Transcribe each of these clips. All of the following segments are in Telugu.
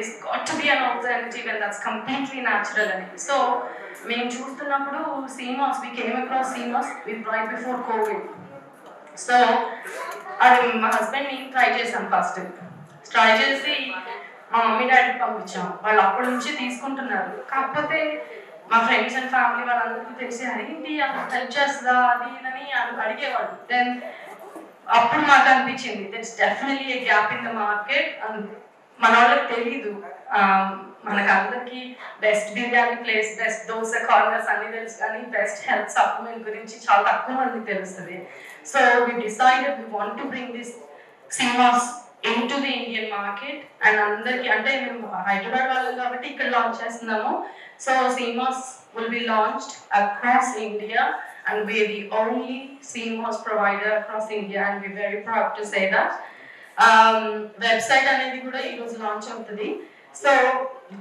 there's got to be an alternative and that's completely natural అనేది. సో మేము చూస్తున్నప్పుడు CMOS, we came across CMOS right before COVID. So అది మా హస్బెండ్ నేను ట్రై చేశాను. ఫస్ట్ ట్రై చేసి మా మమ్మీ డాడీకి పంపించాం. వాళ్ళు అప్పటి నుంచి తీసుకుంటున్నారు. కాకపోతే మా ఫ్రెండ్స్ అండ్ ఫ్యామిలీ వాళ్ళందరికీ తెలిసి అదేంటి హెల్ప్ చేస్తుందా అది అని అడిగేవాళ్ళు. దెన్ అప్పుడు మాకు అనిపించింది that's definitely A gap in the market. మన వాళ్ళకి తెలీదు, మనకు అందరికీ best biryani place, best dosa corners అన్ని తెలుసు, కానీ బెస్ట్ హెల్త్ సప్లిమెంట్ గురించి చాలా తక్కువ మందికి తెలుస్తుంది. So we decided we want to bring this CMOS into the Indian market and అందరికి, అంటే మేము హైదరాబాద్ వాళ్ళం కాబట్టి ఇక్కడ లాంచ్ చేస్తున్నాము. So CMOS will be launched across India and we're the only CMOS provider across India and we're very proud to say that. Website అనేది కూడా ఈరోజు లాంచ్ అవుతుంది. సో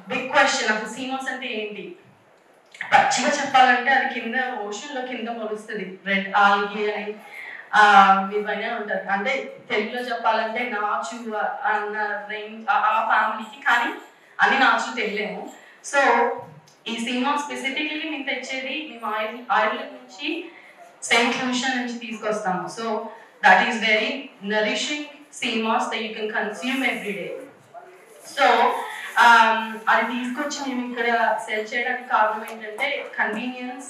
బిగ్ క్వశ్చన్, అసలు CMOS అంటే ఏంటి? పచ్చిగా చెప్పాలంటే అది కింద ఓషన్లో కింద మొలుస్తుంది, రెడ్ ఆల్గే అని మీ పైన ఉంటుంది. అంటే తెలుగులో చెప్పాలంటే నాచు అన్న రేంజ్ ఆ ఫ్యామిలీకి, కానీ అన్ని నాచులు తెలియలేము. సో ఈ CMOS స్పెసిఫికలీ మేము తెచ్చేది మేము ఐర్లాండ్ నుంచి, సెయింట్ లూషియా నుంచి తీసుకొస్తాము. So that is very nourishing CMOS that you can consume every day. So అది తీసుకొచ్చి మేము ఇక్కడ సెల్ చేయడానికి కారణం ఏంటంటే convenience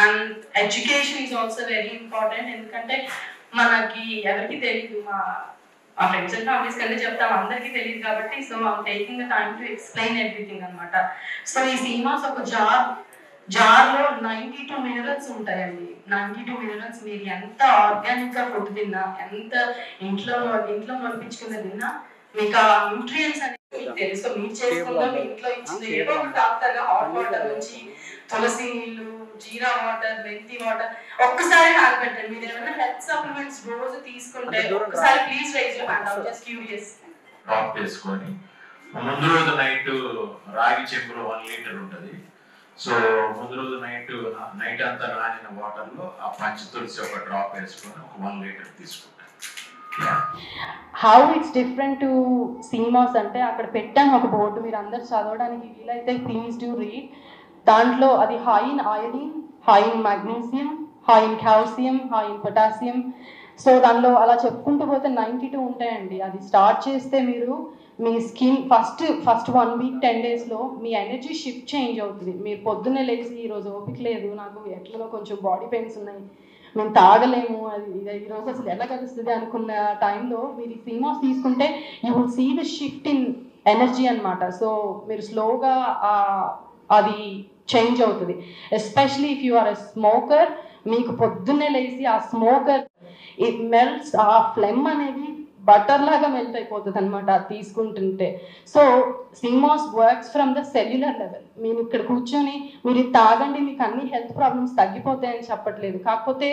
and education is also very important. ఎందుకంటే మనకి ఎవరికి తెలియదు, మా ఫ్రెండ్స్ అండ్ ఫ్యామిలీస్ కంటే చెప్తాం, అందరికీ తెలియదు కాబట్టి. So I'm taking the time to explain everything అనమాట. సో ఈ CMOS ఒక జార్లో 92 మినరల్స్ ఉంటాయండి. 92 మినరల్స్ మీరు ఎంత ఆర్గానిక్గా ఫుడ్ తిన్నా, ఎంత ఇంట్లో పంపించుకున్న తిన్నా, మీకు ఆ న్యూట్రియంట్స్ అనేది మీకు తెలుసు. మీరు చేసుకుందాం, మీ ఇంట్లో ఇచ్చింది ఏదో ఒకటి తాగుతారుగా, హాట్ వాటర్ నుంచి తులసి నీళ్ళు, జీరా వాటర్, మెంతి వాటర్. ఒక్కసారి హ్యాండ్ పెట్టండి, మీరు ఏమైనా హెల్త్ సప్లిమెంట్స్ రోజు తీసుకుంటే ఒకసారి please rise your hand. I just curious. Drop చేసుకొని ముందు రోజు నైట్ రాగి చెంబులో 1 లీటర్ ఉంటుంది. సో ముందు రోజు నైట్ అంతా నానిన వాటర్లో ఆ పంచ తులసి ఒక డ్రాప్ వేసుకొని ఒక 1 లీటర్ తీసుకుంటాం. How it's different to CMOS అంటే అక్కడ పెట్టాను ఒక బోర్డు, మీరు అందరు చదవడానికి వీలైతే ప్లీజ్ డూ రీడ్. దాంట్లో అది high in iron, high in magnesium, high in calcium, high in potassium. So దానిలో అలా చెప్పుకుంటూ పోతే 92 ఉంటాయండి. అది స్టార్ట్ చేస్తే మీరు మీ స్కిన్ ఫస్ట్ 1 వీక్ 10 డేస్లో మీ ఎనర్జీ షిఫ్ట్ చేంజ్ అవుతుంది. మీరు పొద్దున్నే లేచి ఈరోజు ఓపిక లేదు, నాకు ఎట్లలో కొంచెం బాడీ పెయిన్స్ ఉన్నాయి, మేము తాగలేము, అది ఈరోజు అసలు ఎలా కలుస్తుంది అనుకున్న టైంలో మీరు ఈ CMOS తీసుకుంటే you will see the shift in energy అనమాట. సో మీరు స్లోగా అది చేంజ్ అవుతుంది. Especially if you are a smoker, మీకు పొద్దున్నే లేచి ఆ స్మోకర్ ఇట్ మెల్ట్స్, ఆ ఫ్లెమ్ అనేది బటర్ లాగా మెల్ట్ అయిపోతుంది అనమాట అది తీసుకుంటుంటే. So CMOS works from the cellular level. మీరు ఇక్కడ కూర్చొని మీరు తాగండి మీకు అన్ని హెల్త్ ప్రాబ్లమ్స్ తగ్గిపోతాయని చెప్పట్లేదు, కాకపోతే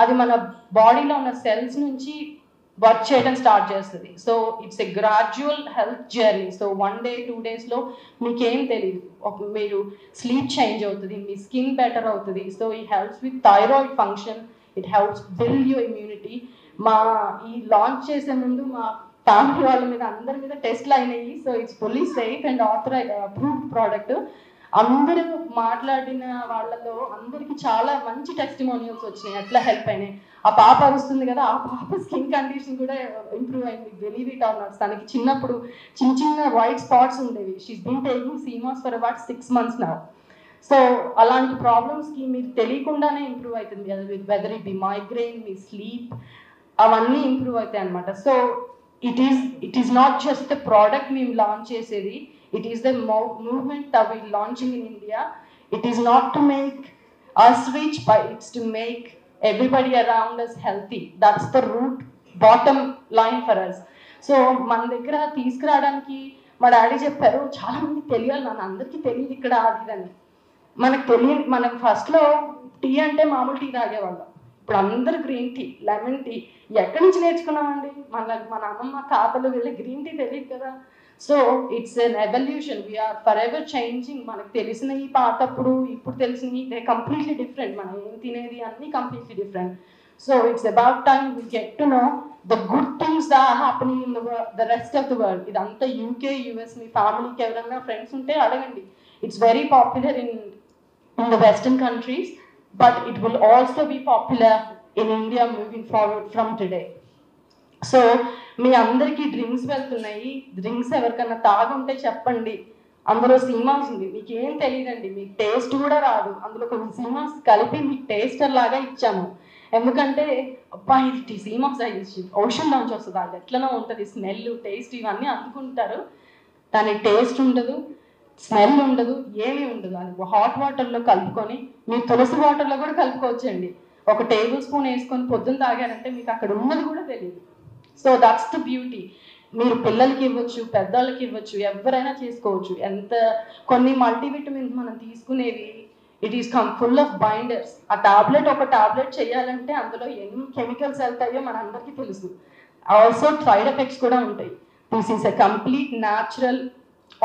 అది మన బాడీలో ఉన్న సెల్స్ నుంచి వర్క్ చేయడం స్టార్ట్ చేస్తుంది. So it's a gradual health journey. So 1 day 2 డేస్లో మీకేం తెలియదు, మీరు స్లీప్ చేంజ్ అవుతుంది, మీ స్కిన్ బెటర్ అవుతుంది. So it helps with thyroid function, it helps build your immunity. ఈ లాంచ్ చేసే ముందు మా ఫ్యామిలీ వాళ్ళ మీద అందరి మీద టెస్ట్లు అయినాయి. So it's fully safe and approved product. అందరూ మాట్లాడిన వాళ్ళలో అందరికి చాలా మంచి టెస్టిమోనియల్స్ వచ్చినాయి, ఎట్లా హెల్ప్ అయినాయి. ఆ పాప వస్తుంది కదా, ఆ పాప స్కిన్ కండిషన్ కూడా ఇంప్రూవ్ అయింది, బిలీవ్ ఇట్ ఆర్ నాట్. తనకి చిన్నప్పుడు చిన్న వైట్ స్పాట్స్ ఉండేవి. She's been taking CMOS for about 6 months now. So అలాంటి ప్రాబ్లమ్స్కి మీరు తెలియకుండానే ఇంప్రూవ్ అవుతుంది, వెదర్ ఇట్ బి మైగ్రెయిన్, మీ స్లీప్, అవన్నీ ఇంప్రూవ్ అవుతాయి అనమాట. So it is not just the product మేము లాంచ్ చేసేది, it is the movement that we're launching in India. It is not to make us rich, but it's to make everybody around us healthy. That's the root bottom line for us. So మన దగ్గర తీసుకురావడానికి మా డాడీ చెప్పారు, చాలా మంది తెలియాలి, నన్ను అందరికీ తెలియదు ఇక్కడ అది అని. మనకు ఫస్ట్లో టీ అంటే మామూలు టీ తాగేవాళ్ళం, ఇప్పుడు అందరూ గ్రీన్ టీ, లెమన్ టీ. ఎక్కడి నుంచి నేర్చుకున్నామండి? మన అమ్మమ్మ తాతలు వీళ్ళ గ్రీన్ టీ తెలియదు కదా. So it's an evolution, we're forever changing. మనకు తెలిసిన ఈ పాతప్పుడు ఇప్పుడు తెలిసినవి దే కంప్లీట్లీ డిఫరెంట్. మనం ఏం తినేది అన్నీ completely different. So it's about time we get to know the good things that are happening in the world, the rest of the world. Idantha UK, US, మీ ఫ్యామిలీకి ఎవరైనా ఫ్రెండ్స్ ఉంటే అడగండి. It's very popular in the Western countries, but it will also be popular in India moving forward from today. So మీ అందరికీ డ్రింక్స్ వెళ్తున్నాయి. డ్రింక్స్ ఎవరికన్నా తాగుంటే చెప్పండి. అందులో సినిమాస్ ఉంది, మీకు ఏం తెలియదండి, మీకు టేస్ట్ కూడా రాదు. అందులో కొన్ని సినిమాస్ కలిపి మీకు టేస్టర్ లాగా ఇచ్చాము. ఎందుకంటే అబ్బా ఇది సినిమాస్ ఓషన్ నుంచి వస్తుంది, అది ఎట్లనో ఉంటుంది, స్మెల్ టేస్ట్ ఇవన్నీ అందుకుంటారు. దాని టేస్ట్ ఉండదు, స్మెల్ ఉండదు, ఏమీ ఉండదు. అది హాట్ వాటర్లో కలుపుకొని, మీరు తులసి వాటర్లో కూడా కలుపుకోవచ్చండి. ఒక టేబుల్ స్పూన్ వేసుకొని పొద్దున్న తాగారంటే మీకు అక్కడ ఉన్నది కూడా తెలియదు. So that's the beauty. మీరు పిల్లలకి ఇవ్వచ్చు, పెద్దవాళ్ళకి ఇవ్వచ్చు, ఎవరైనా చేసుకోవచ్చు. కొన్ని మల్టీవిటమిన్స్ మనం తీసుకునేవి it is full of binders. ఆ టాబ్లెట్ ఒక టాబ్లెట్ చేయాలంటే అందులో ఎన్ని కెమికల్స్ వెళ్తాయో మన అందరికీ తెలుసు. ఆల్సో సైడ్ ఎఫెక్ట్స్ కూడా ఉంటాయి. This is a complete natural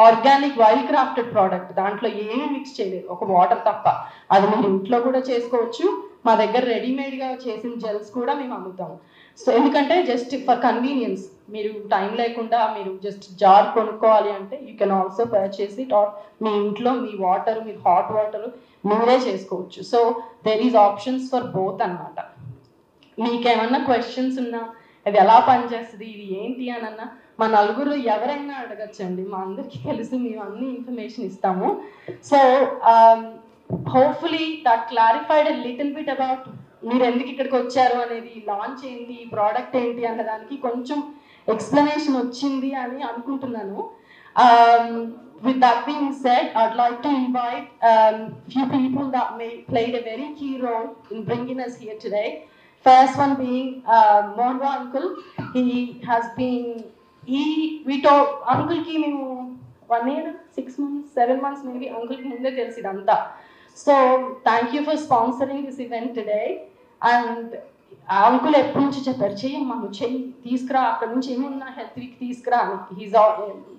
organic wild crafted product. దాంట్లో ఏమీ మిక్స్ చేయలేదు, ఒక వాటర్ తప్ప. అది మీరు ఇంట్లో కూడా చేసుకోవచ్చు. మా దగ్గర రెడీమేడ్గా చేసిన జెల్స్ కూడా మేము అమ్ముతాము. సో ఎందుకంటే జస్ట్ ఫర్ కన్వీనియన్స్, మీరు టైం లేకుండా మీరు జస్ట్ జార్ కొనుక్కోవాలి అంటే you can also purchase it, or మీ ఇంట్లో మీ వాటర్, మీ హాట్ వాటర్ మీరే చేసుకోవచ్చు. So there is options for both అన్నమాట. మీకేమన్నా క్వశ్చన్స్ ఉన్నా, అది ఎలా పనిచేస్తుంది, ఇది ఏంటి అని అన్నా మా నలుగురు ఎవరైనా అడగచ్చండి. మా అందరికీ తెలుసు, మేము అన్ని ఇన్ఫర్మేషన్ ఇస్తాము. So hopefully that clarified a little bit about మీరు ఎందుకు ఇక్కడికి వచ్చారు అనేది, లాంచ్ ఏంటి, ఈ ప్రోడక్ట్ ఏంటి అన్న దానికి కొంచెం ఎక్స్ప్లెనేషన్ వచ్చింది అని అనుకుంటున్నాను. With that being said, I'd like to invite few people that played a very key role in bringing us here today. First one being Monra uncle. He has been we told uncle ki మేము 1 year 6 months 7 months maybe uncle ki munde తెలిసిదంతా. So thank you for sponsoring this event today. And uncle ఎప్పటి నుంచి చెప్పారు, చెయ్యమ్మా నువ్వు చెయ్యి, తీసుకురా, అక్కడ నుంచి ఏమున్నా హెల్త్ వీక్ తీసుకురా అని.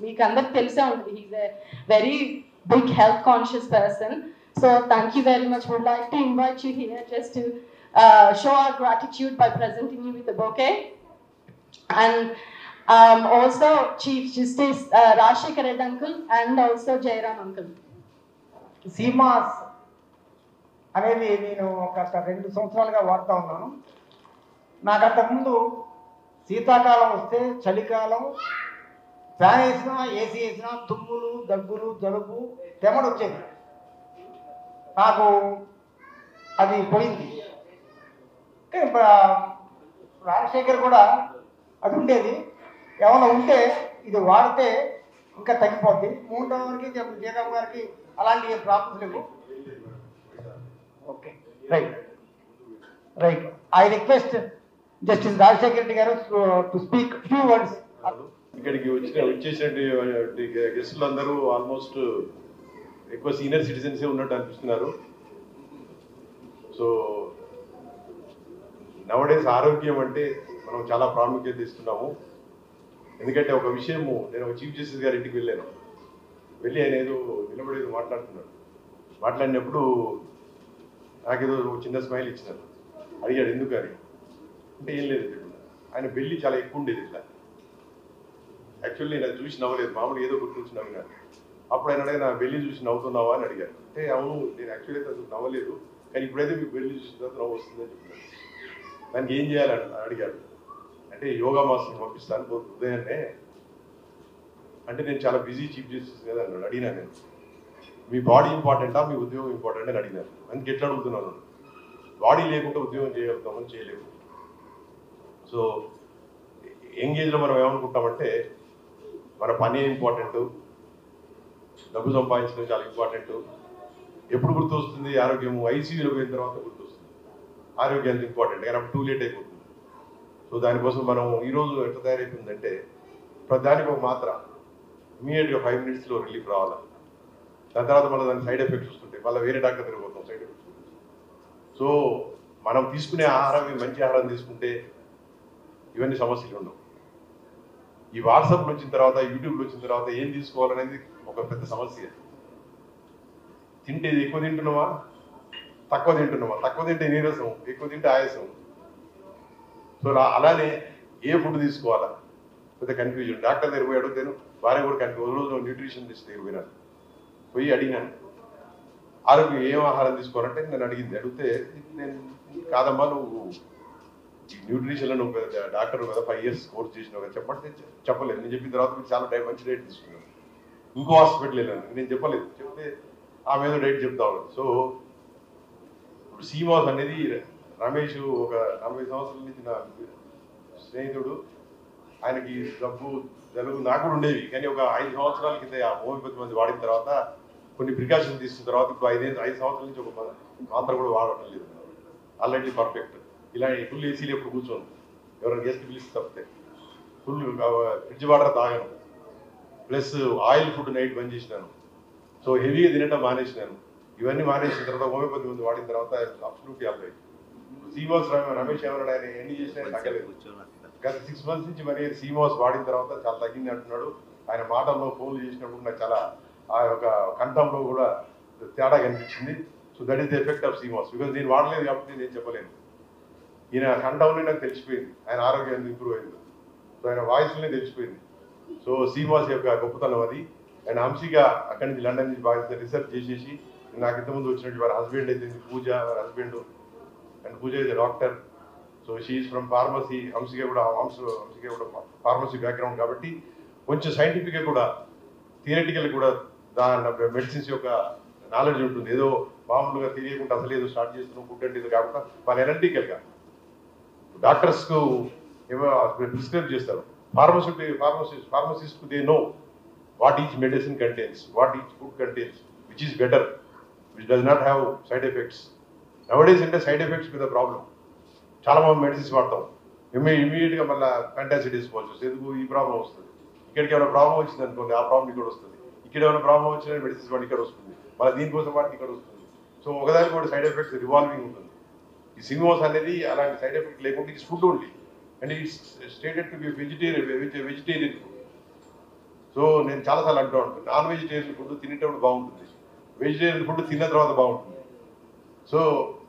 మీకు అందరికి తెలిసే ఉంటుంది, he's a very big health conscious person. So thank you very much. Would like to invite you here just to show our gratitude by presenting you with the bouquet. And also chief justice Rajasekhar Reddy uncle and also Jayaram uncle. Sea moss అనేది నేను ఒక 2 సంవత్సరాలుగా వాడుతూ ఉన్నాను. నాకు అంతకుముందు శీతాకాలం వస్తే, చలికాలం ఫ్యాన్ వేసినా, ఏసీ వేసినా తుమ్ములు, దగ్గులు, జలుబు, తెమడు వచ్చేది. నాకు అది పోయింది. రాజశేఖర్ కూడా అది ఉండేది. ఏమైనా ఉంటే ఇది వాడితే ఇంకా తగ్గిపోద్ది. మూడో వారికి జయరామ్ గారికి అలాంటి ప్రాబ్లమ్స్ లేవు. Okay, right. I request justice Rajasekhar Reddy గారు టు స్పీక్ ఫ్యూ వర్డ్స్. ఇక్కడికి వచ్చేసినటువంటి గెస్టులు అందరూ ఆల్మోస్ట్ ఎక్కువ సీనియర్ సిటిజన్సే ఉన్నట్టు అనిపిస్తున్నారు. సో నవడేస్ ఆరోగ్యం అంటే మనం చాలా ప్రాముఖ్యత ఇస్తున్నాము. ఎందుకంటే ఒక విషయము, నేను చీఫ్ జస్టిస్ గారి ఇంటికి వెళ్ళి ఆయన ఏదో నిలబడేది మాట్లాడుతున్నాడు. మాట్లాడినప్పుడు నాకేదో చిన్న స్మైల్ ఇచ్చినారు. అడిగాడు ఎందుకు అని. అంటే ఏం లేదు, ఆయన బెల్లి చాలా ఎక్కువ ఉండేది ఇట్లా. యాక్చువల్లీ నేను చూసి నవ్వలేదు, మామూలు ఏదో గుర్తొచ్చి నవ్వినాను. అప్పుడు ఆయన అడిగి నా బెల్లి చూసి నవ్వుతున్నావా అని అడిగారు. అంటే అవును, నేను యాక్చువల్లీ అసలు నవ్వలేదు, కానీ ఇప్పుడైతే మీకు బెల్లి చూసిన తర్వాత నవ్వు వస్తుందని చెప్పినాను. దానికి ఏం చేయాలని అడిగాడు. అంటే యోగా మాస్టర్ని పంపిస్తాను ఉదయాన్నే. అంటే నేను చాలా బిజీ చీఫ్ జస్టిస్ కదా అన్నాడు. అడిగినా నేను, మీ బాడీ ఇంపార్టెంటా మీ ఉద్యోగం ఇంపార్టెంట్ అని అడిగినాను. అందుకే ఎట్లా అడుగుతున్నాను, బాడీ లేకుండా ఉద్యోగం చేయగలుగుతామని చేయలేము. సో యంగ్ ఏజ్లో మనం ఏమనుకుంటామంటే మన పని ఇంపార్టెంట్, డబ్బు సంపాదించడం చాలా ఇంపార్టెంట్. ఎప్పుడు గుర్తు వస్తుంది ఆరోగ్యము? ఐసీయూలో పోయిన తర్వాత గుర్తొస్తుంది ఆరోగ్యం ఎంత ఇంపార్టెంట్, కానీ అప్పుడు టూ లేట్ అయిపోతుంది. సో దానికోసం మనం ఈరోజు ఎట్లా తయారైపోయిందంటే ప్రతిదానికి ఒక మాత్ర ఇమీడియట్గా 5 minutesలో రిలీఫ్ రావాలి. దాని తర్వాత మళ్ళీ దానికి సైడ్ ఎఫెక్ట్స్ వస్తుంటాయి, మళ్ళీ వేరే డాక్టర్ తిరిగిపోతాం సైడ్ ఎఫెక్ట్స్. సో మనం తీసుకునే ఆహారం మంచి ఆహారం తీసుకుంటే ఇవన్నీ సమస్యలు ఉండవు. ఈ వాట్సాప్లు వచ్చిన తర్వాత, యూట్యూబ్లు వచ్చిన తర్వాత ఏం తీసుకోవాలనేది ఒక పెద్ద సమస్య. తింటే ఎక్కువ తింటున్నావా, తక్కువ తింటున్నావా? తక్కువ తింటే నీరసం, ఎక్కువ తింటే ఆయాసం. సో అలానే ఏ ఫుడ్ తీసుకోవాలా పెద్ద కన్ఫ్యూజన్. డాక్టర్ దగ్గర పోయి అడుగుతాను, భార్య కూడా కన్ఫ్యూజ్. రోజు న్యూట్రిషన్ దగ్గర పోయినాను, పోయి అడిగినాను ఆరోగ్యం ఏం ఆహారం తీసుకోవాలంటే నేను అడిగితే నేను కాదమ్మా నువ్వు ఈ న్యూట్రిషన్లో నువ్వు డాక్టర్ కదా 5 years కోర్స్ చేసినావు కదా చెప్పండి చెప్పలేదు. నేను చెప్పిన తర్వాత మీరు చాలా మంచి డైట్ తీసుకున్నాను. ఇంకో హాస్పిటల్ వెళ్ళాను, నేను చెప్పలేదు. చెప్తే ఆమె ఏదో డైట్ చెప్తా ఉన్నాను. సో ఇప్పుడు సీమాస్ అనేది రమేష్ ఒక 40 సంవత్సరాల నుంచి నా స్నేహితుడు. ఆయనకి జబ్బు జలుబు నాకు కూడా ఉండేవి, కానీ ఒక 5 సంవత్సరాల కింద ఆ హోమియోపతి మంది వాడిన తర్వాత కొన్ని ప్రికాషన్ తీసుకున్న తర్వాత ఇప్పుడు 5 సంవత్సరాల నుంచి ఒక మాత్ర కూడా వాడటం లేదు. Already perfect. ఇలా ఫుల్ ఏసీలు ఎప్పుడు కూర్చోను, ఎవరైనా గెస్ట్ పిలిచి తప్పితే ఫుల్ ఫ్రిడ్జ్ వాటర్ తాగాను. ప్లస్ ఆయిల్ ఫుడ్ నైట్ బంద్ చేసినాను. సో హెవీగా తినటం మానేసినాను. ఇవన్నీ మానేసిన తర్వాత హోమియోపతి మంది వాడిన తర్వాత అబ్సల్యూట్లీ అబ్బాయి సీమాస్ రమేష్ ఏమన్నాడు, ఆయన ఎన్ని చేసినా తగ్గలేదు. గత 6 months నుంచి మరి సీమాస్ వాడిన తర్వాత చాలా తగ్గింది అంటున్నాడు. ఆయన మాటల్లో ఫోన్లు చేసినప్పుడు నాకు చాలా ఆ యొక్క కంఠంలో కూడా తేడా కనిపించింది. So that is the effect of CMOS. Because నేను వాడలేదు కాబట్టి నేను చెప్పలేను. ఈయన కంఠంలో నాకు తెలిసిపోయింది ఆయన ఆరోగ్యం ఎంత ఇంప్రూవ్ అయింది. సో ఆయన వాయిస్లోనే తెలిసిపోయింది. సో సీమాస్ యొక్క గొప్పతనం అది. అండ్ హంసిగా అక్కడి నుంచి లండన్ నుంచి బాగా రీసెర్చ్ చేసేసి నాకు ఇంతకుముందు వచ్చినట్టు వారి హస్బెండ్ అయితే పూజ, వారి husband and Pooja is doctor. So she is from pharmacy. హంసిగా కూడా ఫార్మసీ బ్యాక్గ్రౌండ్ కాబట్టి కొంచెం సైంటిఫిక్గా కూడా థియరిటికల్ కూడా దాని మెడిసిన్స్ యొక్క నాలెడ్జ్ ఉంటుంది. ఏదో మామూలుగా తెలియకుండా అసలు ఏదో స్టార్ట్ చేస్తున్నాం ఫుడ్ అంటే ఇది కాకుండా వాళ్ళు ఎనలిటికల్గా డాక్టర్స్కు ఏమో ప్రిస్క్రైబ్ చేస్తారు. Pharmacist they know what each medicine contains, what each food contains, which is better, which does not have side effects. Nowadays అంటే సైడ్ ఎఫెక్ట్స్ మీద ప్రాబ్లం. చాలా మంది మెడిసిన్స్ వాడతాం, ఇమీడియట్గా మళ్ళీ ఫ్యాంటాసిడ్ వేసుకోవాల్సి వస్తుంది. ఎందుకు ఈ ప్రాబ్లం వస్తుంది, ఇక్కడికి ఏమైనా ప్రాబ్లం వచ్చింది అనుకోండి ఆ ప్రాబ్లం ఇక్కడ వస్తుంది, ఇక్కడ ఏమైనా ప్రాబ్లం వచ్చిన మెడిసిన్స్ వాడి ఇక్కడ వస్తుంది, మళ్ళీ దీనికోసం వాడికి ఇక్కడ వస్తుంది. సో ఒకదానికి కూడా సైడ్ ఎఫెక్ట్స్ రివాల్వింగ్ ఉంటుంది. ఈ సినిమాస్ అనేది అలాంటి సైడ్ ఎఫెక్ట్ లేకుండా it's food only and it's stated to be vegetarian food. So నేను చాలాసార్లు అంటూ ఉంటాను, నాన్ వెజిటేరియన్ ఫుడ్ తినేటప్పుడు బాగుంటుంది, వెజిటేరియన్ ఫుడ్ తిన్న తర్వాత బాగుంటుంది. సో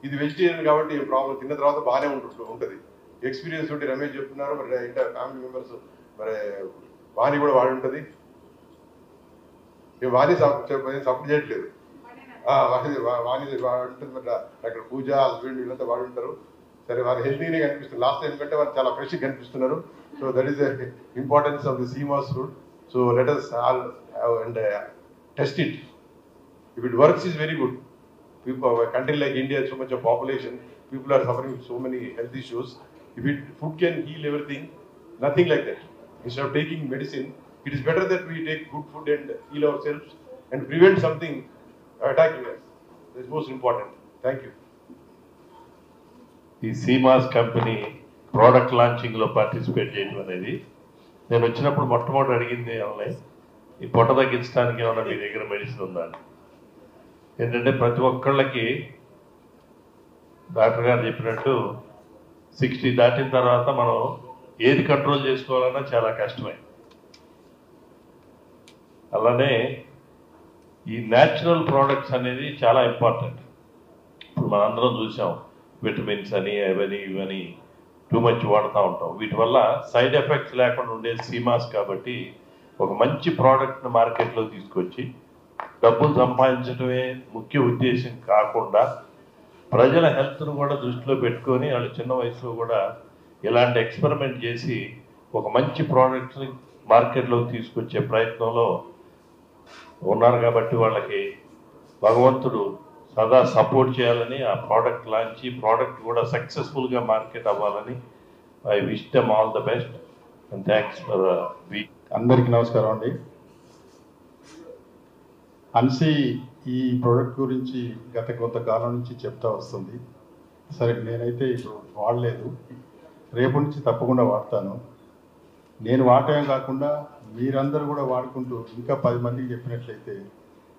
ఇది వెజిటేరియన్ కాబట్టి ప్రాబ్లం తిన్న తర్వాత బాగానే ఉంటుంది. ఎక్స్పీరియన్స్ ఉంటే రమేష్ చెప్తున్నారు, మరి ఇంటర్ ఫ్యామిలీ మెంబర్స్ మరి వాణి కూడా వాడి ఉంటుంది. మేము వాణి సపోర్ట్ చేయట్లేదు, వాణి వాడి ఉంటుంది. మరి అక్కడ పూజ హస్బెండ్ వీళ్ళంతా వాడి ఉంటారు. సరే వారు హెల్తీనే కనిపిస్తుంది లాస్ట్ టైం కంటే వారు చాలా ఫ్రెష్గా కనిపిస్తున్నారు. So that is the importance of the CMOS food. So let us all have and test it. If it works, is very good. People, a country like India, so much of population, people are suffering with so many health issues. If food can heal everything, nothing like that. Instead of taking medicine, it is better that we take good food and heal ourselves and prevent something attacking us. That's most important. Thank you. ఈ సీమాస్ కంపెనీ ప్రోడక్ట్ లాంచింగ్లో పార్టిసిపేట్ చేయడం అనేది నేను వచ్చినప్పుడు మొట్టమొదటి అడిగింది ఏమన్నా ఈ పొట్ట తగ్గించడానికి ఏమన్నా మీ దగ్గర మెడిసిన్ ఉందా అని. ఏంటంటే ప్రతి ఒక్కళ్ళకి డాక్టర్ గారు చెప్పినట్టు 60 దాటిన తర్వాత మనం ఏది కంట్రోల్ చేసుకోవాలన్నా చాలా కష్టమే. అలానే ఈ న్యాచురల్ ప్రోడక్ట్స్ అనేది చాలా ఇంపార్టెంట్. ఇప్పుడు మనందరం చూసాం విటమిన్స్ అని అవని ఇవని టూ మచ్ వాడుతూ ఉంటాం. వీటి వల్ల సైడ్ ఎఫెక్ట్స్ లేకుండా ఉండే సీమాస్ కాబట్టి ఒక మంచి ప్రోడక్ట్ని మార్కెట్లో తీసుకొచ్చి డబ్బులు సంపాదించడమే ముఖ్య ఉద్దేశం కాకుండా ప్రజల హెల్త్ను కూడా దృష్టిలో పెట్టుకొని వాళ్ళు చిన్న వయసులో కూడా ఇలాంటి ఎక్స్పెరిమెంట్ చేసి ఒక మంచి ప్రోడక్ట్ని మార్కెట్లోకి తీసుకొచ్చే ప్రయత్నంలో ఉన్నారు. కాబట్టి వాళ్ళకి భగవంతుడు సదా సపోర్ట్ చేయాలని, ఆ ప్రోడక్ట్ లాంచి ప్రోడక్ట్ కూడా సక్సెస్ఫుల్గా మార్కెట్ అవ్వాలని I wish them all the best and thanks for week. అందరికీ నమస్కారం అండి. హన్సీ ఈ ప్రోడక్ట్ గురించి గత కొంతకాలం నుంచి చెప్తా వస్తుంది. సరే నేనైతే ఇప్పుడు వాడలేదు, రేపు నుంచి తప్పకుండా వాడతాను. నేను వాడటమే కాకుండా మీరందరూ కూడా వాడుకుంటూ ఇంకా 10 మందికి చెప్పినట్లయితే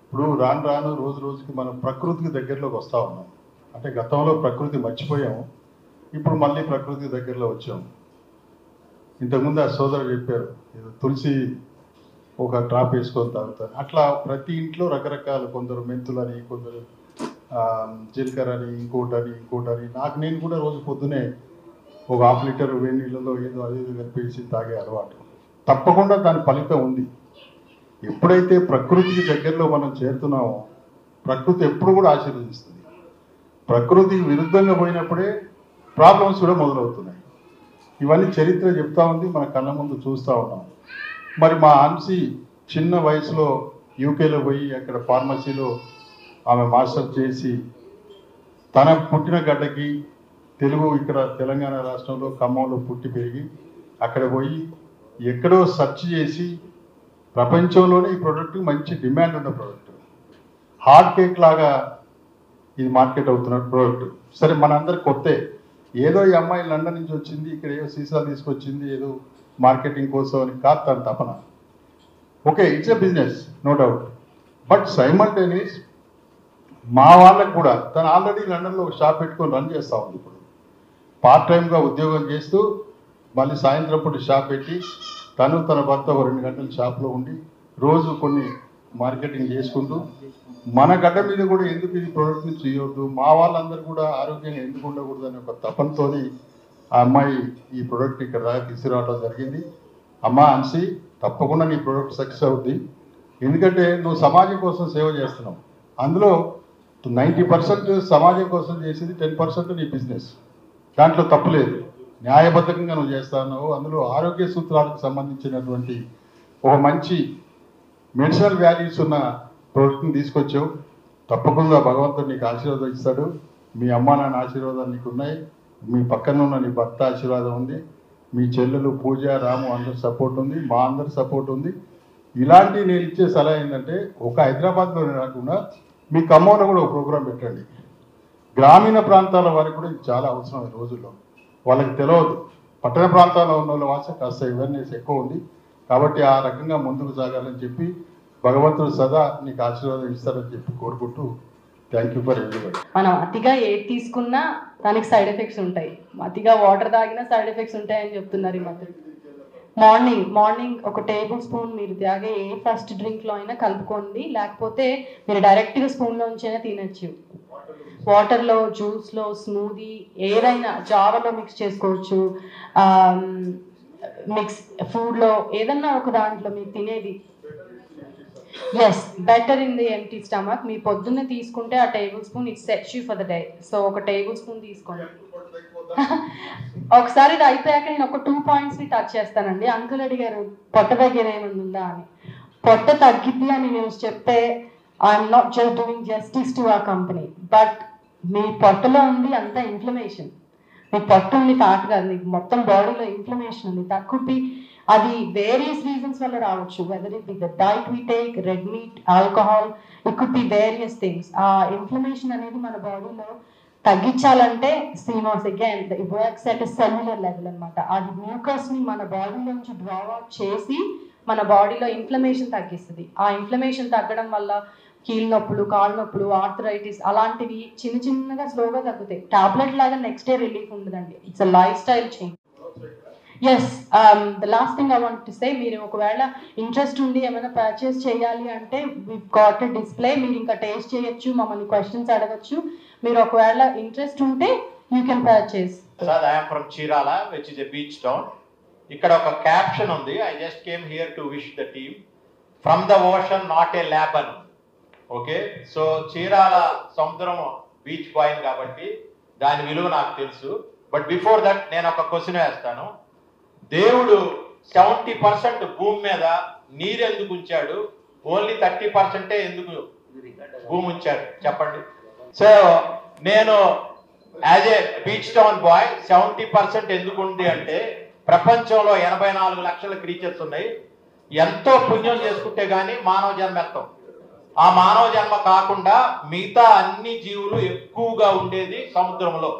ఇప్పుడు రాను రాను రోజు రోజుకి మనం ప్రకృతికి దగ్గరలోకి వస్తూ ఉన్నాం. అంటే గతంలో ప్రకృతి మర్చిపోయాము, ఇప్పుడు మళ్ళీ ప్రకృతికి దగ్గరలో వచ్చాము. ఇంతకుముందు ఆ సోదరుడు చెప్పారు ఏదో తులసి ఒక డ్రాప్ వేసుకొని తాగుతారు. అట్లా ప్రతి ఇంట్లో రకరకాలు, కొందరు మెంతులని, కొందరు జీలకర్ర అని, ఇంకోటని. నేను కూడా రోజు పొద్దునే ఒక 1/2 లీటర్ వేడి నీళ్ళలో ఏదో అది కలిపేసి తాగే అలవాటు. తప్పకుండా దాని ఫలితం ఉంది. ఎప్పుడైతే ప్రకృతికి దగ్గరలో మనం చేరుతున్నామో ప్రకృతి ఎప్పుడు కూడా ఆశీర్వదిస్తుంది. ప్రకృతికి విరుద్ధంగా పోయినప్పుడే ప్రాబ్లమ్స్ కూడా మొదలవుతున్నాయి. ఇవన్నీ చరిత్ర చెప్తా ఉంది, మన కళ్ళ ముందు చూస్తూ ఉన్నాం. మరి మా హన్సీ చిన్న వయసులో యూకేలో పోయి అక్కడ ఫార్మసీలో ఆమె మాస్టర్ చేసి తన పుట్టిన గడ్డకి తెలుగు ఇక్కడ తెలంగాణ రాష్ట్రంలో ఖమ్మంలో పుట్టి పెరిగి అక్కడ పోయి ఎక్కడో సెర్చ్ చేసి ప్రపంచంలోనే ఈ ప్రోడక్ట్ మంచి డిమాండ్ ఉన్న ప్రోడక్ట్, హాట్ కేక్ లాగా ఇది మార్కెట్ అవుతున్న ప్రోడక్ట్. సరే మనందరికి కొత్తే, ఏదో ఈ అమ్మాయి లండన్ నుంచి వచ్చింది, ఇక్కడ ఏదో సీసాలు తీసుకొచ్చింది ఏదో మార్కెటింగ్ కోసం అని కాదు తన తపన. Okay, it's a business, no doubt. But simultaneous మా వాళ్ళకు కూడా తను ఆల్రెడీ లండన్లో ఒక షాప్ పెట్టుకొని రన్ చేస్తూ ఉంది. ఇప్పుడు పార్ట్ టైంగా ఉద్యోగం చేస్తూ మళ్ళీ సాయంత్రం పూట షాప్ పెట్టి తను తన భర్త 2 గంటలు షాప్లో ఉండి రోజు కొన్ని మార్కెటింగ్ చేసుకుంటూ మన గడ్డ మీద కూడా ఎందుకు ఇది ప్రోడక్ట్ని చేయవద్దు, మా వాళ్ళందరూ కూడా ఆరోగ్యంగా ఎందుకు ఉండకూడదు అనే ఒక తపనతో ఆ అమ్మాయి ఈ ప్రోడక్ట్ ఇక్కడ దాకా తీసుకురావడం జరిగింది. అమ్మ హన్సీ, తప్పకుండా నీ ప్రోడక్ట్ సక్సెస్ అవుద్ది. ఎందుకంటే నువ్వు సమాజం కోసం సేవ చేస్తున్నావు. అందులో 90% సమాజం కోసం చేసేది 10% నీ బిజినెస్. దాంట్లో తప్పులేదు, న్యాయబద్ధంగా నువ్వు చేస్తా ఉన్నావు. అందులో ఆరోగ్య సూత్రాలకు సంబంధించినటువంటి ఒక మంచి మెడిసినల్ వాల్యూస్ ఉన్న ప్రోడక్ట్ని తీసుకొచ్చావు. తప్పకుండా భగవంతుడు నీకు ఆశీర్వాదం ఇస్తాడు. మీ అమ్మ నాన్న ఆశీర్వాదాలు నీకు ఉన్నాయి, మీ పక్కన ఉన్న నీ భర్త ఆశీర్వాదం ఉంది, మీ చెల్లెలు పూజ రాము అందరి సపోర్ట్ ఉంది, మా అందరి సపోర్ట్ ఉంది. ఇలాంటి నేను ఇచ్చే సలహా ఏంటంటే ఒక హైదరాబాద్లోనే కాకుండా మీ ఖమ్మంలో కూడా ఒక ప్రోగ్రాం పెట్టండి. గ్రామీణ ప్రాంతాల వారికి కూడా ఇది చాలా అవసరం. ఈ రోజుల్లో వాళ్ళకి తెలియదు, పట్టణ ప్రాంతాల్లో ఉన్న వాళ్ళ వాస కాస్త అవేర్నెస్ ఎక్కువ ఉంది. కాబట్టి ఆ రకంగా ముందుకు సాగాలని చెప్పి భగవంతుడు సదా నీకు ఆశీర్వాదం ఇస్తారని చెప్పి కోరుకుంటూ థ్యాంక్ యూ ఫర్ ఎవ్రీబడి. మనం అతిగా ఏది తీసుకున్నా దానికి సైడ్ ఎఫెక్ట్స్ ఉంటాయి, అతిగా వాటర్ తాగినా సైడ్ ఎఫెక్ట్స్ ఉంటాయని చెప్తున్నారు ఈ మధ్య. మార్నింగ్ ఒక టేబుల్ స్పూన్ మీరు తాగే ఏ ఫస్ట్ డ్రింక్లో అయినా కలుపుకోండి, లేకపోతే మీరు డైరెక్ట్గా స్పూన్లోంచైనా తినచ్చు. వాటర్లో, జ్యూస్లో, స్మూదీ ఏదైనా, జావలో మిక్స్ చేసుకోవచ్చు, మిక్స్ ఫుడ్లో ఏదన్నా ఒక దాంట్లో మీరు తినేది. Yes, better in the empty stomach. మీ పొద్దున్నే తీసుకుంటే ఆ table spoon it sets you for the day. So ఒక టేబుల్ స్పూన్ తీసుకోండి. ఒకసారి ఇది అయిపోయాక నేను ఒక 2 పాయింట్స్ టచ్ చేస్తానండి. అంకుల్ అడిగారు పొట్ట దగ్గర ఏమైనా ఉందా అని. పొట్ట తగ్గిద్ది అని నేను చెప్తే I'm not just doing justice to ఆ కంపెనీ, బట్ మీ పొట్టలో ఉంది అంతా ఇన్ఫ్లమేషన్. మీ పొట్ట ఉంది ఫ్యాట్ కాదు, మీకు మొత్తం బాడీలో ఇన్ఫ్లమేషన్ ఉంది. దట్ కుడ్ బి, అది వేరియస్ రీజన్స్ వల్ల రావచ్చు. Whether it be the diet we take, red meat, alcohol, it could be various things. ఆ ఇన్ఫ్లమేషన్ అనేది మన బాడీలో తగ్గించాలంటే sea moss again it works at cellular level అనమాట. అది మ్యూకస్ ని మన బాడీలో నుంచి డ్రా అవుట్ చేసి మన బాడీలో ఇన్ఫ్లమేషన్ తగ్గిస్తుంది. ఆ ఇన్ఫ్లమేషన్ తగ్గడం వల్ల కీళ్ళ నొప్పులు, కాళ్ళ నొప్పులు, ఆర్థరైటిస్ అలాంటివి చిన్నగా స్లోగా తగ్గుతాయి. టాబ్లెట్ లాగా నెక్స్ట్ డే రిలీఫ్ ఉండదండి. It's a lifestyle change. Yes, the last thing I want to say, మీరు ఒకవేళ ఇంట్రెస్ట్ ఉండి ఏమైనా పర్చేస్ చేయాలి అంటే వి గాట్ ఎ డిస్ప్లే, మీరు ఇంకా టేస్ట్ చేయొచ్చు, మమ్మల్ని క్వశ్చన్స్ అడగచ్చు. మీరు ఒకవేళ ఇంట్రెస్ట్ ఉంటే you can purchase. I am from Chirala which is a beach town. ఇక్కడ ఒక క్యాప్షన్ ఉంది, I just came here to wish the team from the ocean not a lab అని. ఓకే, సో చీరాల సముద్రం బీచ్ పాయింట్ కాబట్టి దాని విలువ నాకు తెలుసు. బట్ బిఫోర్ దట్ నేను ఒక క్వశ్చన్ వేస్తాను. దేవుడు 70% భూమి మీద నీరు ఎందుకు ఉంచాడు, ఓన్లీ 30% ఎందుకు భూమి ఉంచాడు చెప్పండి. సో నేను as a beach town boy 70% ఎందుకు ఉంది అంటే, ప్రపంచంలో 84 లక్షల క్రీచర్స్ ఉన్నాయి. ఎంతో పుణ్యం చేసుకుంటే గానీ మానవ జన్మ ఎత్తాం. ఆ మానవ జన్మ కాకుండా మిగతా అన్ని జీవులు ఎక్కువగా ఉండేది సముద్రంలో.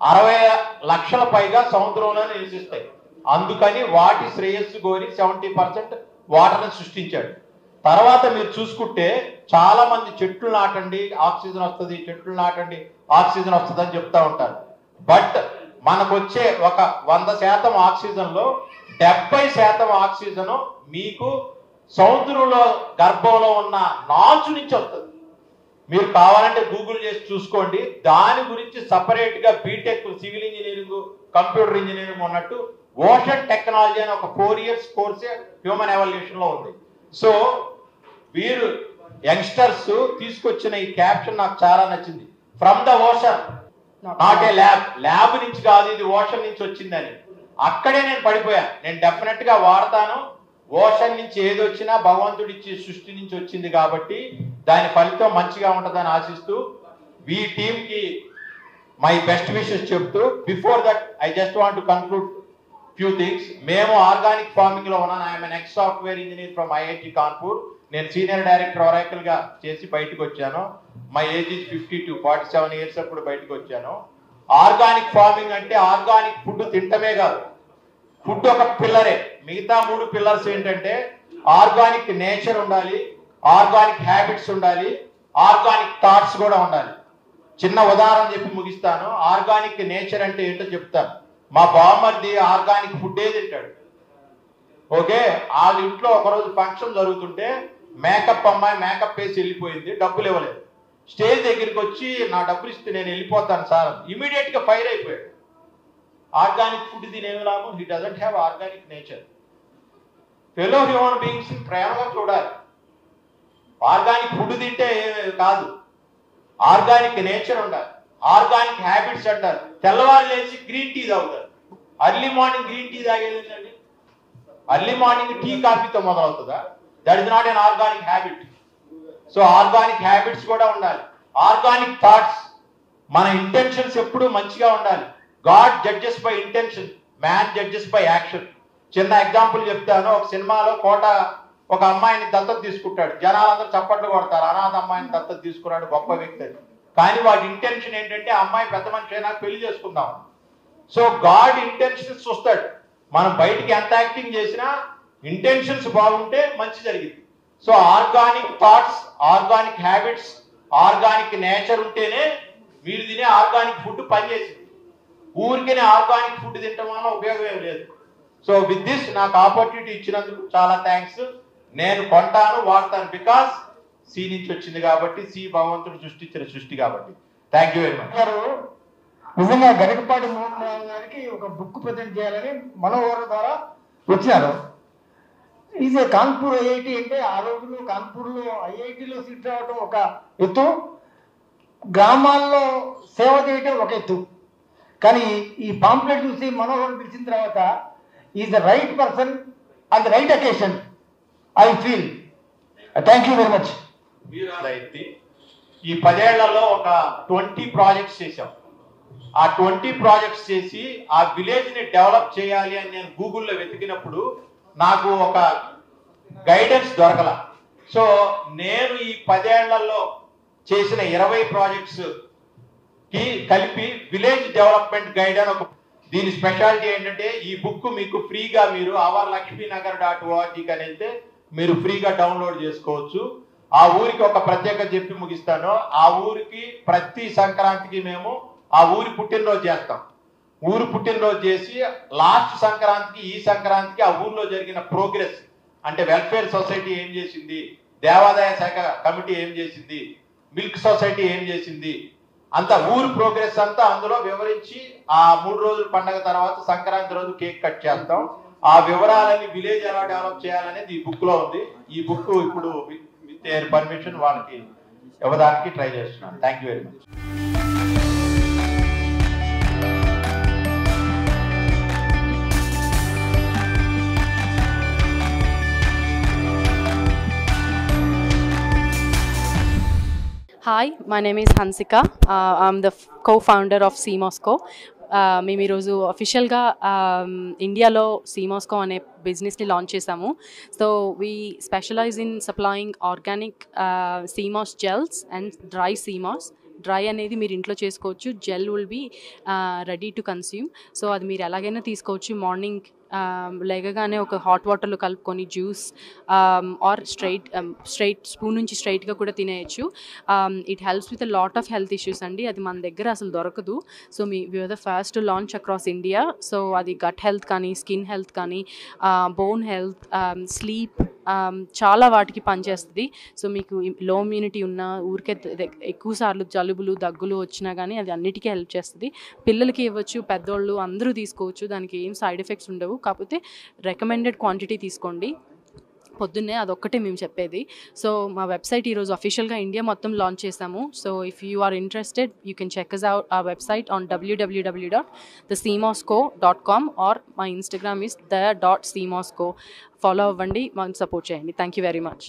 60 లక్షల పైగా సముద్రంలోనే నివసిస్తాయి. అందుకని వాటి శ్రేయస్సు కోరి 70% వాటర్ని సృష్టించాడు. తర్వాత మీరు చూసుకుంటే చాలా మంది చెట్లు నాటండి ఆక్సిజన్ వస్తుంది, చెట్లు నాటండి ఆక్సిజన్ వస్తుంది అని చెప్తా ఉంటారు. బట్ మనకు వచ్చే ఒక 100% ఆక్సిజన్లో 70% ఆక్సిజన్ మీకు సముద్రంలో గర్భంలో ఉన్న నాచు నుంచి వస్తుంది. మీరు కావాలంటే గూగుల్ చేసి చూసుకోండి. దాని గురించి సపరేట్గా BTech civil engineering computer engineering ఉన్నట్టు ఓషన్ టెక్నాలజీ అని ఒక 4 years కోర్సే హ్యూమన్ ఎవల్యూషన్ లో ఉంది. సో వీరు యంగ్స్టర్స్ తీసుకొచ్చిన ఈ క్యాప్షన్ నాకు చాలా నచ్చింది. From the ocean not a lab నుంచి కాదు, ఇది ఓషన్ నుంచి వచ్చిందని. అక్కడే నేను పడిపోయాను. నేను డెఫినెట్ గా వాడతాను. ఓషన్ నుంచి ఏది వచ్చినా భగవంతుడిచ్చి సృష్టి నుంచి వచ్చింది కాబట్టి దాని ఫలితం మంచిగా ఉంటుందని ఆశిస్తూ ఈ టీమ్ కి మై బెస్ట్ విషెస్ చెప్తూ, before that I just want to conclude few things. మేము ఆర్గానిక్ ఫార్మింగ్ లో ఉన్నాను. I'm N X software engineer from IIT Kanpur. నేను సీనియర్ డైరెక్టర్ ఒరాకిల్ గా చేసి బయటకు వచ్చాను. మై ఏజ్ ఇస్ 52, 47 years అప్పుడు బయటకు వచ్చాను. ఆర్గానిక్ ఫార్మింగ్ అంటే ఆర్గానిక్ ఫుడ్ తింటమే కాదు, ఫుడ్ ఒక పిల్లరే. మిగతా 3 పిల్లర్స్ ఏంటంటే ఆర్గానిక్ నేచర్ ఉండాలి, ఆర్గానిక్ హ్యాబిట్స్ ఉండాలి, ఆర్గానిక్ థాట్స్ కూడా ఉండాలి. చిన్న ఉదాహరణ చెప్పి ముగిస్తాను. ఆర్గానిక్ నేచర్ అంటే ఏంటో చెప్తాను. మా బామ్మర్ది ఆర్గానిక్ ఫుడ్డే తింటాడు. ఓకే, వాళ్ళ ఇంట్లో ఒకరోజు ఫంక్షన్ జరుగుతుంటే మేకప్ అమ్మాయి మేకప్ వేసి వెళ్ళిపోయింది, డబ్బులు ఇవ్వలేదు. స్టేజ్ దగ్గరికి వచ్చి నా డబ్బులు ఇస్తే నేను వెళ్ళిపోతాను సార్, ఇమీడియట్ గా ఫైర్ అయిపోయాడు. ఆర్గానిక్ ఫుడ్ తినేమి లాభం? He doesn't have organic nature. Fellow human beings ప్రేమగా చూడాలి. ఆర్గానిక్ ఫుడ్ తింటే కాదు, ఆర్గానిక్ నేచర్ ఉండాలి, ఆర్గానిక్ హ్యాబిట్స్ అంటారు. తెల్లవారు లేచి గ్రీన్ టీ తాగుతారు. అర్లీ మార్నింగ్ గ్రీన్ టీ తాగేదండి. అర్లీ మార్నింగ్ టీ కాఫీతో మొదలవుతుందా? That is not an organic habit. So organic habits కూడా ఉండాలి. ఆర్గానిక్ థాట్స్, మన ఇంటెన్షన్స్ ఎప్పుడూ మంచిగా ఉండాలి. God judges by intention, man judges by action. చిన్న ఎగ్జాంపుల్ చెప్తాను. ఒక సినిమాలో కోట ఒక అమ్మాయిని దత్తత తీసుకుంటాడు. జనాలందరూ చప్పట్లు కొడతారు, అనాథ అమ్మాయిని దత్తత తీసుకున్నాడు, గొప్ప వ్యక్తి. కానీ వాడి ఇంటెన్షన్ ఏంటంటే ఆ అమ్మాయి పెద్ద మనిషి అయినా పెళ్లి చేసుకుందాం. సో గాడ్ ఇంటెన్షన్స్ చూస్తాడు. మనం బయటికి ఎంత యాక్టింగ్ చేసినా ఇంటెన్షన్స్ బాగుంటే మంచి జరిగింది. So organic thoughts, organic habits, organic nature ఉంటేనే మీరు తినే ఆర్గానిక్ ఫుడ్ పనిచేసింది. ఊరికేనే ఆర్గానిక్ ఫుడ్ తినడం వల్ల ఉపయోగం ఏం లేదు. సో విత్ దిస్ నాకు ఆపర్చునిటీ ఇచ్చినందుకు చాలా థ్యాంక్స్. నేను కొంటాను, వాడతాను. బికాస్ సి నుంచి వచ్చింది కాబట్టి, సి భగవంతుడు సృష్టించిన సృష్టి కాబట్టి. Thank you very much. నిజంగా గరికపాటి మోహన్ గారికి ఒక బుక్ ప్రజెంట్ చేయాలని మనోహర్ ద్వారా వచ్చారు. ఈజ్ ఏ కాన్పూర్ ఐఐటి అంటే ఆ రోజుల్లో కాన్పూర్లో ఐఐటిలో సీట్ రావడం ఒక ఎత్తు, గ్రామాల్లో సేవ చేయటం ఒక ఎత్తు. కానీ ఈ పాంప్లెట్ చూసి మనోహర్ పిలిచిన తర్వాత is the right person on the right occasion I feel. Thank you very much. ఈ 10 ఏళ్లలో ఒక 20 ప్రాజెక్ట్స్ చేశాం. ఆ 20 ప్రాజెక్ట్స్ చేసి ఆ విలేజ్ ని డెవలప్ చేయాలి అని నేను గూగుల్లో వెతికినప్పుడు నాకు ఒక గైడెన్స్ దొరకల. సో నేను ఈ 10 ఏళ్లలో చేసిన 20 ప్రాజెక్ట్స్ కి కలిపి విలేజ్ డెవలప్మెంట్ గైడ్ అని ఒక, దీని స్పెషాలిటీ ఏంటంటే ఈ బుక్ మీకు ఫ్రీగా మీరు ourlakshminagar.org అని వెళ్తే మీరు ఫ్రీగా డౌన్లోడ్ చేసుకోవచ్చు. ఆ ఊరికి ఒక ప్రత్యేకత చెప్పి ముగిస్తాను. ఆ ఊరికి ప్రతి సంక్రాంతికి మేము ఆ ఊరి పుట్టినరోజు చేస్తాం. ఊరు పుట్టినరోజు చేసి లాస్ట్ సంక్రాంతికి, ఈ సంక్రాంతికి ఆ ఊర్లో జరిగిన ప్రోగ్రెస్ అంటే వెల్ఫేర్ సొసైటీ ఏం చేసింది, దేవాదాయ శాఖ కమిటీ ఏం చేసింది, మిల్క్ సొసైటీ ఏం చేసింది, అంత ఊరు ప్రోగ్రెస్ అంతా అందులో వివరించి ఆ 3 రోజుల పండగ తర్వాత సంక్రాంతి రోజు కేక్ కట్ చేస్తాం. ఆ వివరాలని విలేజ్ ఎలా డెవలప్ చేయాలనేది ఈ బుక్ లో ఉంది. ఈ బుక్ ఇప్పుడు విత్ దేర్ పర్మిషన్ వాళ్ళకి ఇవ్వడానికి ట్రై చేస్తున్నాను. Thank you very much. Hi, my name is Hansika. I'm the co-founder of CMOSCO. మేము ఈరోజు అఫీషియల్గా ఇండియాలో CMOSCO అనే బిజినెస్ని లాంచ్ చేసాము. So we specialize in supplying organic CMOS gels and dry CMOS. Dry అనేది మీరు ఇంట్లో చేసుకోవచ్చు, gel will be ready to consume. So అది మీరు ఎలాగైనా తీసుకోవచ్చు. మార్నింగ్ లేగగానే ఒక హాట్ వాటర్లో కలుపుకొని జ్యూస్ ఆర్ స్ట్రైట్ స్పూన్ నుంచి స్ట్రైట్గా కూడా తినేయచ్చు. It helps with lot of health issues అండి. అది మన దగ్గర అసలు దొరకదు. So we're the first launch across India. So అది గట్ హెల్త్ కానీ, స్కిన్ హెల్త్ కానీ, బోన్ హెల్త్, స్లీప్, చాలా వాటికి పనిచేస్తుంది. సో మీకు లో ఇమ్యూనిటీ ఉన్న, ఊరికే ఎక్కువ సార్లు జలుబులు దగ్గులు వచ్చినా కానీ అది అన్నిటికీ హెల్ప్ చేస్తుంది. పిల్లలకి ఇవ్వచ్చు, పెద్దోళ్ళు అందరూ తీసుకోవచ్చు. దానికి ఏం సైడ్ ఎఫెక్ట్స్ ఉండవు. కాకపోతే రికమెండెడ్ క్వాంటిటీ తీసుకోండి. పొద్దున్నే అదొక్కటే మేము చెప్పేది. సో మా వెబ్సైట్ ఈరోజు అఫీషియల్గా ఇండియా మొత్తం లాంచ్ చేసాము. So if you are interested you can check us out our website on www.theseamosco.com or my Instagram is the.seamosco. Follow అవ్వండి, మాకు సపోర్ట్ చేయండి. Thank you very much.